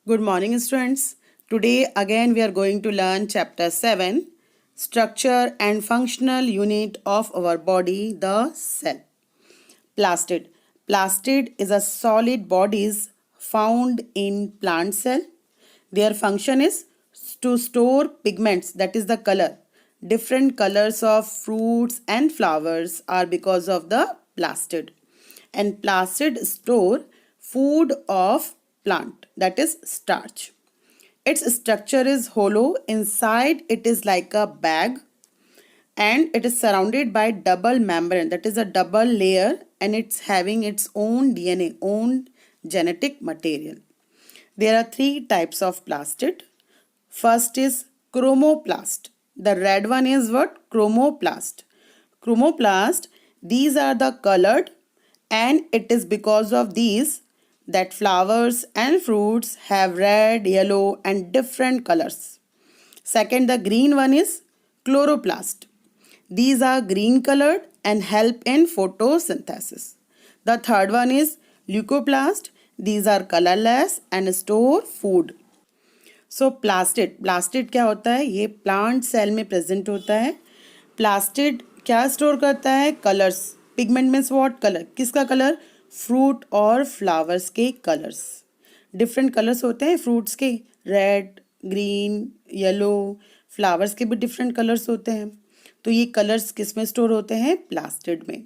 Good morning, students. Today again we are going to learn chapter 7, structure and functional unit of our body, the cell. Plastid. Plastid is a solid bodies found in plant cell. Their function is to store pigments, that is the color. Different colors of fruits and flowers are because of the plastid. And plastid store food of plant, that is starch. Its structure is hollow. Inside it is like a bag and it is surrounded by double membrane, that is a double layer, and it's having its own DNA, own genetic material. There are three types of plastid. First is chromoplast. The red one is what? Chromoplast. Chromoplast, these are the colored, and it is because of these that flowers and fruits have red, yellow and different colors. Second, the green one is chloroplast. These are green colored and help in photosynthesis. The third one is leucoplast. These are colorless and store food. So plastid क्या होता है? ये plant cell में present होता है. Plastid क्या store करता है? Colours. Pigment means what? Colour. किसका कलर? फ्रूट और फ्लावर्स के कलर्स. डिफरेंट कलर्स होते हैं फ्रूट्स के, रेड, ग्रीन, येलो. फ्लावर्स के भी डिफरेंट कलर्स होते हैं. तो ये कलर्स किस में स्टोर होते हैं? प्लास्टिड में.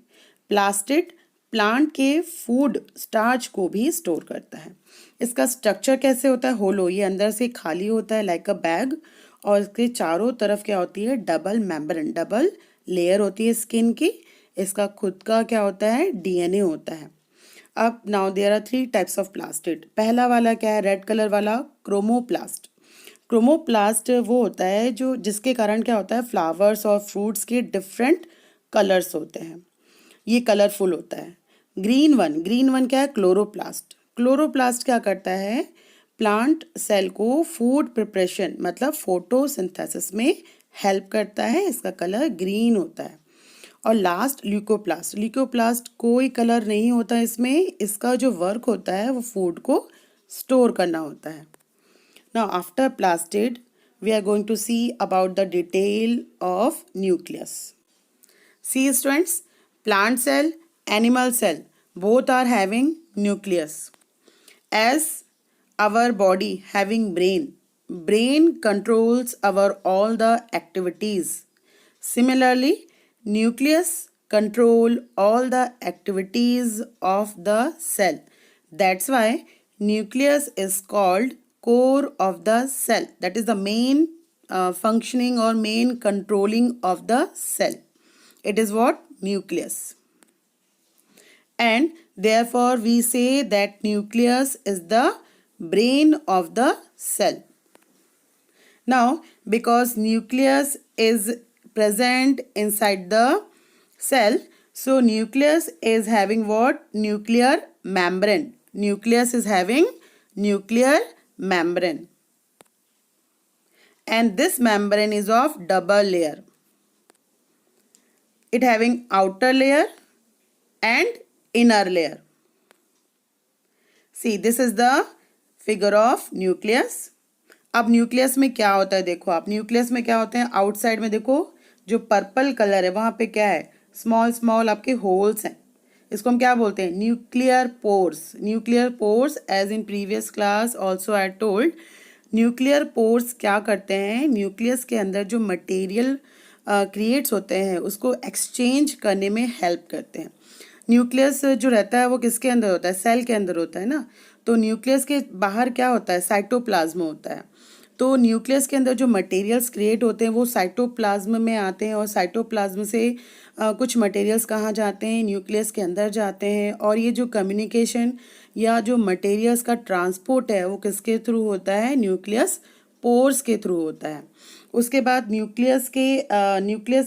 प्लास्टिड प्लांट के फूड स्टार्च को भी स्टोर करता है. इसका स्ट्रक्चर कैसे होता है? होलो. ये अंदर से खाली होता है लाइक अ बैग, और इसके चारों तरफ क्या होती है? डबल मेम्ब्रेन, डबल लेयर होती है स्किन की. इसका खुद का क्या होता है? डीएनए होता है. अब now there are three types of plastid. पहला वाला क्या है? रेड कलर वाला क्रोमोप्लास्ट. क्रोमोप्लास्ट वो होता है जो जिसके कारण क्या होता है? फ्लावर्स और फ्रूट्स के डिफरेंट कलर्स होते हैं. ये कलरफुल होता है. ग्रीन वन क्या है? क्लोरोप्लास्ट. क्लोरोप्लास्ट क्या करता है? प्लांट सेल को फूड प्रिपरेशन मतलब फोटोसिंथेसिस में हेल्प करता है. इसका कलर ग्रीन होता है. और लास्ट ल्यूकोप्लास्ट. ल्यूकोप्लास्ट कोई कलर नहीं होता इसमें. इसका जो वर्क होता है वो फूड को स्टोर करना होता है. Now after plastid we are going to see about the detail of nucleus. See students, plant cell, animal cell both are having nucleus. As our body having brain controls our all the activities. Similarly, nucleus control all the activities of the cell. That's why nucleus is called core of the cell. That is the main functioning or main controlling of the cell. It is what? Nucleus. And therefore we say that nucleus is the brain of the cell. Now because nucleus is present inside the cell, so nucleus is having what? Nuclear membrane. Nucleus is having nuclear membrane, and this membrane is of double layer. It having outer layer and inner layer. See, this is the figure of nucleus. अब nucleus में क्या होता है देखो आप. Nucleus में क्या होते हैं? आउटसाइड में देखो जो पर्पल कलर है वहां पे क्या है? स्मॉल स्मॉल आपके होल्स हैं. इसको हम क्या बोलते हैं? Nuclear pores. Nuclear pores as in previous class also I told. Nuclear pores क्या करते हैं? न्यूक्लियस के अंदर जो मटेरियल क्रिएट्स होते हैं उसको एक्सचेंज करने में हेल्प करते हैं. न्यूक्लियस जो रहता है वो किसके अंदर होता है? सेल के अंदर होता है ना. तो न्यूक्लियस के बाहर क्या होता है? साइटोप्लाज्म होता है. तो न्यूक्लियस के अंदर जो मटेरियल्स क्रिएट होते हैं वो साइटोप्लाज्म में आते हैं, और साइटोप्लाज्म से कुछ मटेरियल्स कहाँ जाते हैं? न्यूक्लियस के अंदर जाते हैं. और ये जो कम्युनिकेशन या जो मटेरियल्स का ट्रांसपोर्ट है वो किसके थ्रू होता है? न्यूक्लियस पोर्स के थ्रू होता है. उसके बाद न्यूक्लियस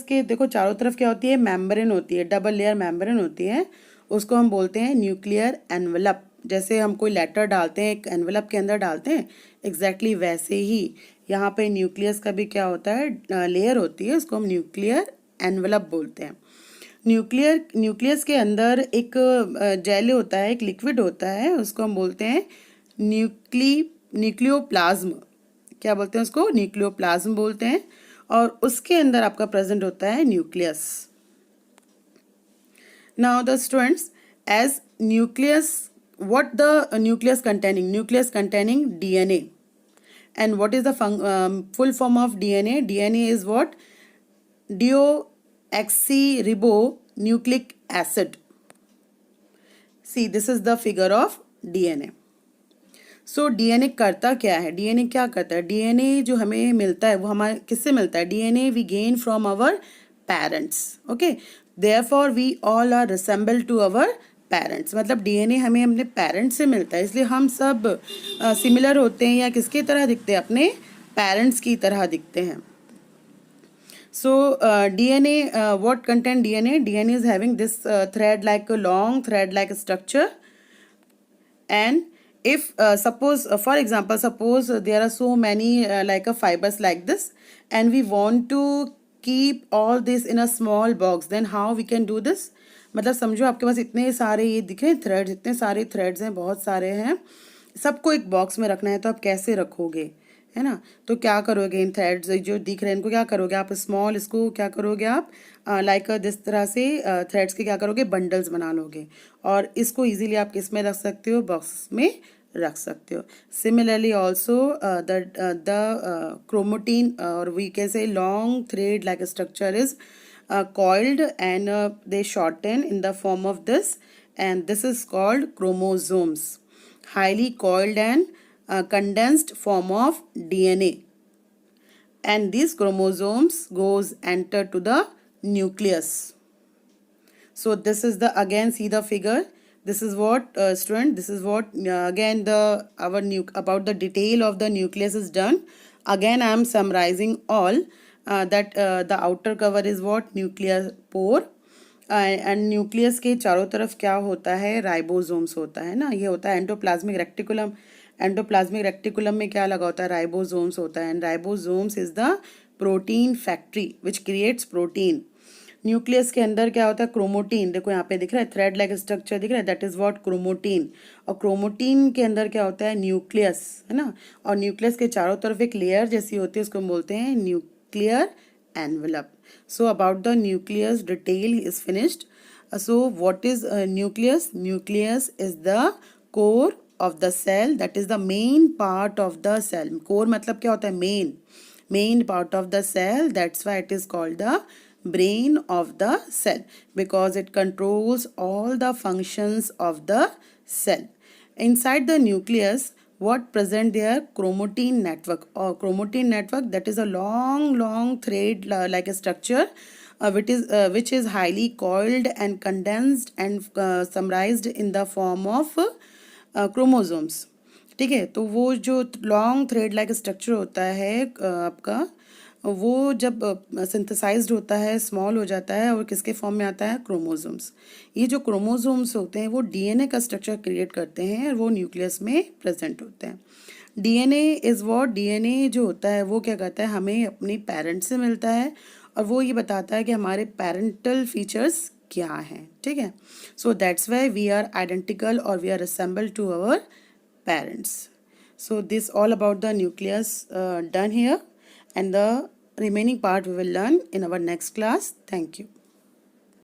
के देखो चारों तरफ क्या होती है? मेम्ब्रेन होती है, डबल लेयर मेम्ब्रेन होती है. उसको हम बोलते हैं न्यूक्लियर एनवलप. जैसे हम कोई लेटर डालते हैं एक एनवलप के अंदर डालते हैं, एग्जैक्टली वैसे ही यहाँ पे न्यूक्लियस का भी क्या होता है? लेयर होती है. उसको हम न्यूक्लियर एनवलप बोलते हैं. न्यूक्लियस के अंदर एक जेल होता है, एक लिक्विड होता है, उसको हम बोलते हैं न्यूक्लियोप्लाज्म, क्या बोलते हैं उसको, न्यूक्लियोप्लाज्म बोलते हैं, और उसके अंदर आपका प्रेजेंट होता है nucleus. Now the students, as nucleus, what the nucleus containing, nucleus containing DNA. And what is the full form of DNA? DNA is what? Deoxyribonucleic acid. See, this is the figure of DNA. So DNA करता क्या है, DNA क्या करता है, DNA जो हमें मिलता है वो हमारे किससे मिलता है, DNA we gain from our parents. Okay, therefore we all are resemble to our parents. मतलब डीएनए हमें अपने पेरेंट्स से मिलता है, इसलिए हम सब सिमिलर होते हैं या किसकी तरह दिखते हैं, अपने पेरेंट्स की तरह दिखते हैं. So DNA, what contain DNA? DNA is having this thread like a long thread like structure. And if suppose for example, suppose there are so many like a fibers like this, and we want to keep all this in a small box, then how we can do this? मतलब समझो आपके पास इतने सारे ये दिखे threads, इतने सारे threads हैं, बहुत सारे हैं, सबको एक बॉक्स में रखना है, तो आप कैसे रखोगे, है ना. तो क्या करोगे, इन थ्रेड्स जो दिख रहे हैं इनको क्या करोगे आप, स्मॉल, इसको क्या करोगे आप लाइक दिस तरह से थ्रेड्स के क्या करोगे, बंडल्स बना लोगे, और इसको इजीली आप किस में रख सकते हो, बॉक्स में रख सकते हो. सिमिलरली ऑल्सो द क्रोमोटीन और we can say long thread like structure is coiled and they shorten in the form of this, and this is called chromosomes, highly coiled and condensed form of DNA. And these chromosomes goes enter to the nucleus. So this is the, again see the figure, this is what student, this is what again the about the detail of the nucleus is done. Again I am summarizing all that the outer cover is what, nuclear pore, and nucleus के चारों तरफ क्या होता है, ribosomes होता है ना, ये होता है एंडोप्लाज्मिक रेक्टिकुलम. एंडोप्लाज्मिक रेक्टिकुलम में क्या लगा होता है, राइबोसोम्स होता है, and ribosomes is the protein factory which creates protein. Nucleus के अंदर क्या होता है, क्रोमोटीन, देखो यहाँ पे दिख रहा है थ्रेड लाइक स्ट्रक्चर दिख रहा है, दैट इज व्हाट, क्रोमोटीन. और क्रोमोटीन के अंदर क्या होता है, न्यूक्लियस, है ना, और न्यूक्लियस के चारों तरफ एक लेयर जैसी होती है, उसको बोलते हैं nuclear envelope. So about the nucleus detail is finished. So what is nucleus? Nucleus is the core of the cell, that is the main part of the cell. Core मतलब क्या होता है, main part of the cell, that's why it is called the brain of the cell, because it controls all the functions of the cell. Inside the nucleus, what present there, chromatin network, or chromatin network, that is a long thread like a structure which is highly coiled and condensed and summarized in the form of chromosomes. ठीक है, तो वो जो long thread like structure होता है आपका, वो जब सिंथेसाइज्ड होता है, स्मॉल हो जाता है, और किसके फॉर्म में आता है, क्रोमोसोम्स. ये जो क्रोमोसोम्स होते हैं वो डीएनए का स्ट्रक्चर क्रिएट करते हैं, और वो न्यूक्लियस में प्रेजेंट होते हैं. डीएनए इज व्हाट, डीएनए जो होता है वो क्या कहता है, हमें अपनी पेरेंट्स से मिलता है, और वो ये बताता है कि हमारे पेरेंटल फीचर्स क्या हैं. ठीक है, so that's why we are identical और we are assemble to our parents. So this all about the nucleus done here, and the remaining part we will learn in our next class. Thank you.